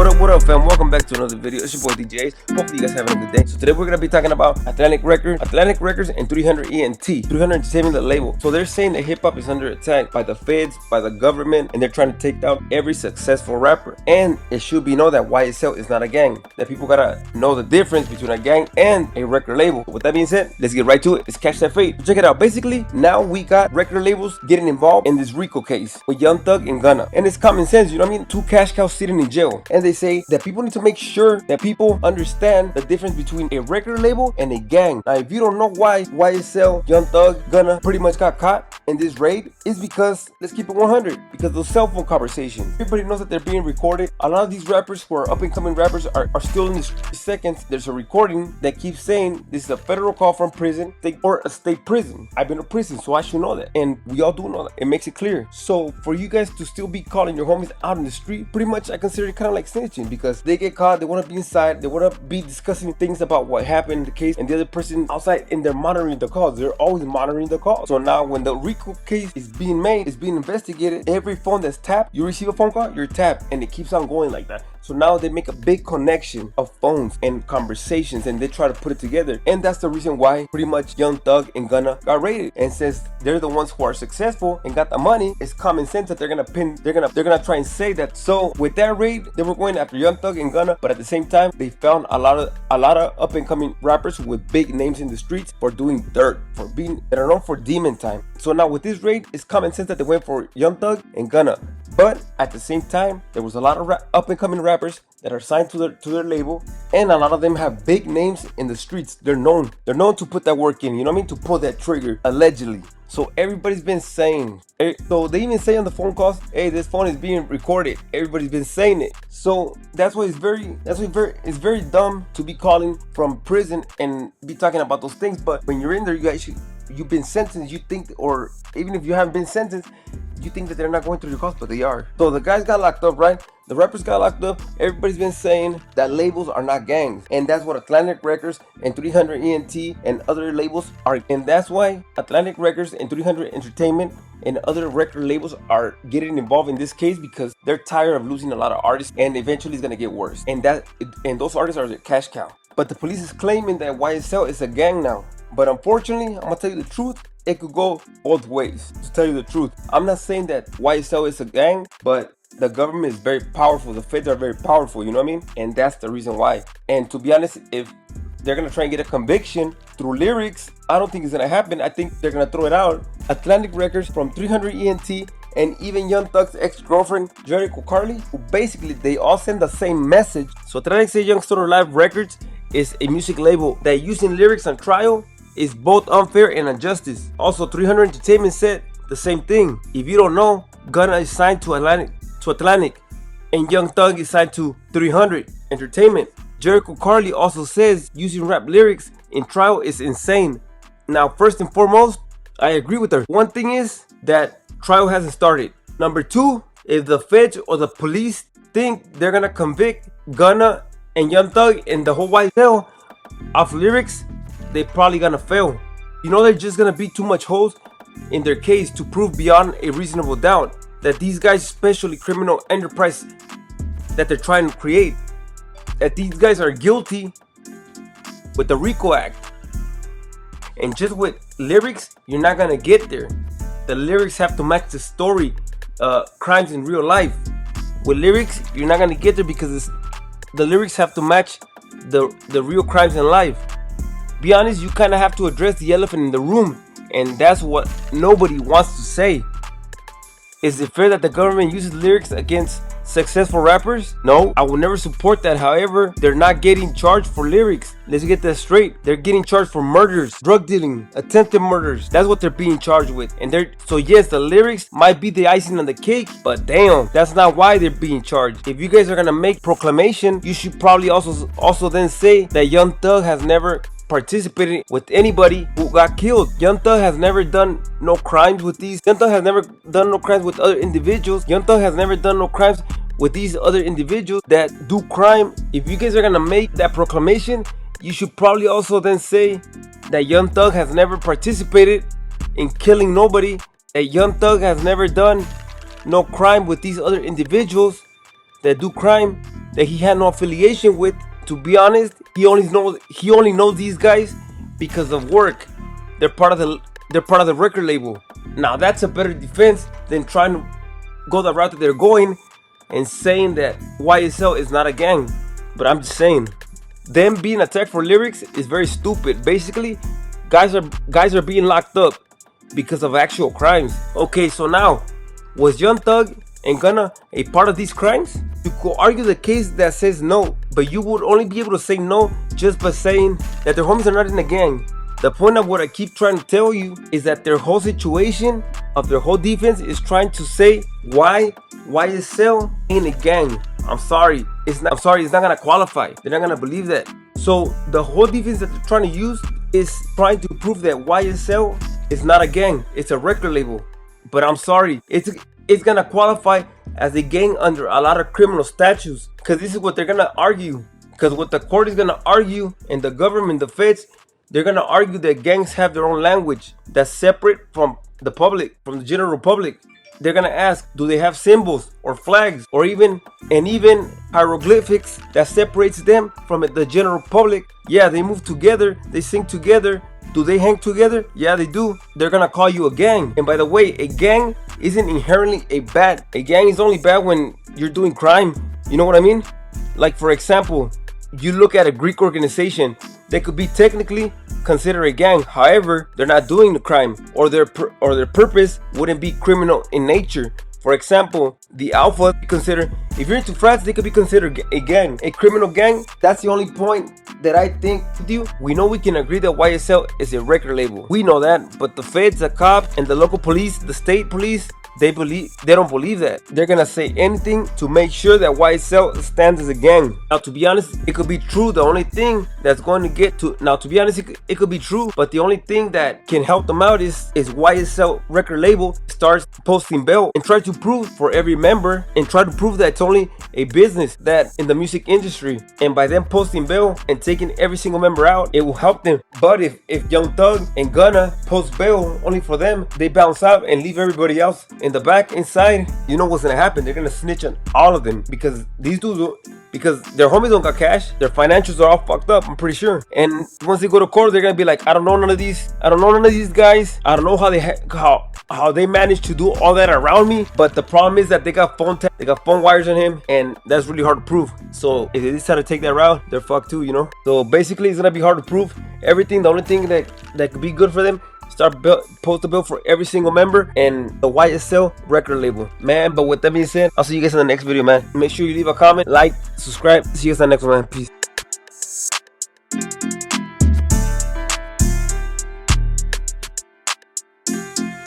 What up, fam? Welcome back to another video. It's your boy DJs. Hopefully you guys having a good day. So today we're gonna be talking about Atlantic Records, and 300 ENT. 300 Entertainment, the label. So they're saying that hip hop is under attack by the feds, by the government, and they're trying to take down every successful rapper. And it should be known that YSL is not a gang. That people gotta know the difference between a gang and a record label. With that being said, let's get right to it. Let's catch that fade. Check it out. Basically, now we got record labels getting involved in this Rico case with Young Thug and Gunna. And it's common sense, you know what I mean? Two cash cows sitting in jail. And they say that people need to make sure that people understand the difference between a record label and a gang. Now, if you don't know why YSL, Young Thug, Gunna pretty much got caught in this raid, it's because, let's keep it 100, because of those cell phone conversations. Everybody knows that they're being recorded. A lot of these rappers who are up and coming rappers are still in these seconds. There's a recording that keeps saying this is a federal call from prison or a state prison. I've been to prison, so I should know that. And we all do know that. It makes it clear. So for you guys to still be calling your homies out in the street, pretty much I consider it kind of like snitching, because they get caught, they want to be inside, they want to be discussing things about what happened in the case, and the other person outside, and they're monitoring the calls. They're always monitoring the calls. So now when the Rico case is being made, it's being investigated, every phone that's tapped, you receive a phone call, you're tapped, and it keeps on going like that. So now they make a big connection of phones and conversations, and they try to put it together. And that's the reason why pretty much Young Thug and Gunna got raided. And since they're the ones who are successful and got the money, it's common sense that they're gonna try and say that. So with that raid, they were going after Young Thug and Gunna, but at the same time, they found a lot of up and coming rappers with big names in the streets for doing dirt, that are known for demon time. So now with this raid, it's common sense that they went for Young Thug and Gunna. But at the same time, there was a lot of up and coming rappers that are signed to their label, and a lot of them have big names in the streets. They're known to put that work in, you know what I mean, to pull that trigger, allegedly. So everybody's been saying, so they even say on the phone calls, hey, this phone is being recorded. Everybody's been saying it. So that's why it's very dumb to be calling from prison and be talking about those things. But when you're in there, you've been sentenced, you think, or even if you haven't been sentenced, you think that they're not going through your calls, but they are. So the guys got locked up, right? The rappers got locked up. Everybody's been saying that labels are not gangs, and that's what Atlantic Records and 300 ENT and other labels are. And that's why Atlantic Records and 300 Entertainment and other record labels are getting involved in this case, because they're tired of losing a lot of artists, and eventually it's gonna get worse. And those artists are the cash cow. But the police is claiming that YSL is a gang now. But unfortunately, I'm gonna tell you the truth, it could go both ways. To tell you the truth, I'm not saying that YSL is a gang, but the government is very powerful. The feds are very powerful, you know what I mean? And that's the reason why. And to be honest, if they're gonna try and get a conviction through lyrics, I don't think it's gonna happen. I think they're gonna throw it out. Atlantic Records from 300 ENT and even Young Thug's ex-girlfriend, Jericho Carly, who basically they all send the same message. So Atlantic Youngster Live Records is a music label that using lyrics on trial is both unfair and injustice. Also, 300 Entertainment said the same thing. If you don't know, Gunna is signed to Atlantic, and Young Thug is signed to 300 Entertainment. Jericho Carly also says using rap lyrics in trial is insane. Now, first and foremost, I agree with her. One thing is that trial hasn't started. Number two, if the feds or the police think they're gonna convict Gunna and Young Thug and the whole YSL off lyrics, they probably gonna fail. You know, there's just gonna be too much holes in their case to prove beyond a reasonable doubt that these guys, especially criminal enterprise that they're trying to create, that these guys are guilty with the RICO Act. And just with lyrics, you're not gonna get there. The lyrics have to match the story, crimes in real life. With lyrics, you're not gonna get there, because the lyrics have to match the real crimes in life. Be honest, you kind of have to address the elephant in the room, and that's what nobody wants to say. Is it fair that the government uses lyrics against successful rappers? No, I will never support that. However, they're not getting charged for lyrics. Let's get that straight. They're getting charged for murders, drug dealing, attempted murders. That's what they're being charged with. And so yes, the lyrics might be the icing on the cake, but damn, that's not why they're being charged. If you guys are gonna make proclamation, you should probably also then say that Young Thug has never participated with anybody who got killed. Young Thug has never done no crimes with these. Young Thug has never done no crimes with other individuals. Young Thug has never done no crimes with these other individuals that do crime. If you guys are gonna make that proclamation, you should probably also then say that Young Thug has never participated in killing nobody, that Young Thug has never done no crime with these other individuals that do crime, that he had no affiliation with. To be honest, he only knows these guys because of work. They're part of the record label. Now that's a better defense than trying to go the route that they're going and saying that YSL is not a gang. But I'm just saying, them being attacked for lyrics is very stupid. Basically, guys are being locked up because of actual crimes. Okay, so now, was Young Thug and Gunna a part of these crimes? You could argue the case that says no, but you would only be able to say no just by saying that their homies are not in a gang. The point of what I keep trying to tell you is that their whole situation of their whole defense is trying to say why YSL ain't a gang. I'm sorry, it's not gonna qualify. They're not gonna believe that. So the whole defense that they're trying to use is trying to prove that YSL is not a gang. It's a record label. But I'm sorry, it's gonna qualify as a gang under a lot of criminal statutes, because this is what they're gonna argue. Because what the court is gonna argue, and the government, the feds, they're gonna argue that gangs have their own language that's separate from the public, from the general public. They're gonna ask, do they have symbols or flags or even hieroglyphics that separates them from the general public? Yeah, they move together, they sing together. Do they hang together? Yeah, they do. They're gonna call you a gang. And by the way, a gang isn't inherently a gang is only bad when you're doing crime. You know what I mean? Like, for example, you look at a Greek organization, they could be technically considered a gang. However, they're not doing the crime, or their purpose wouldn't be criminal in nature. For example, the Alpha, if you're into France, they could be considered a gang, a criminal gang. That's the only point that I think with you. We know we can agree that YSL is a record label. We know that, but the feds, the cops, and the local police, the state police, they don't believe that. They're gonna say anything to make sure that YSL stands as a gang. Now, to be honest, it could be true. The only thing that's going to get to now, to be honest, it could be true, but the only thing that can help them out is YSL record label starts posting bail and try to prove for every member, and try to prove that it's only a business that in the music industry. And by them posting bail and taking every single member out, it will help them. But if Young Thug and Gunna post bail only for them, they bounce out and leave everybody else in the back inside. You know what's gonna happen? They're gonna snitch on all of them, because these dudes, because their homies don't got cash, their financials are all fucked up, I'm pretty sure. And once they go to court, they're gonna be like, I don't know none of these guys. I don't know how they managed to do all that around me. But the problem is that they got phone wires on him, and that's really hard to prove. So if they decide to take that route, they're fucked too, you know. So basically, it's gonna be hard to prove everything. The only thing that could be good for them, post a bill for every single member and the YSL record label, man. But with that being said, I'll see you guys in the next video, man. Make sure you leave a comment, like, subscribe. See you guys in the next one, man. Peace.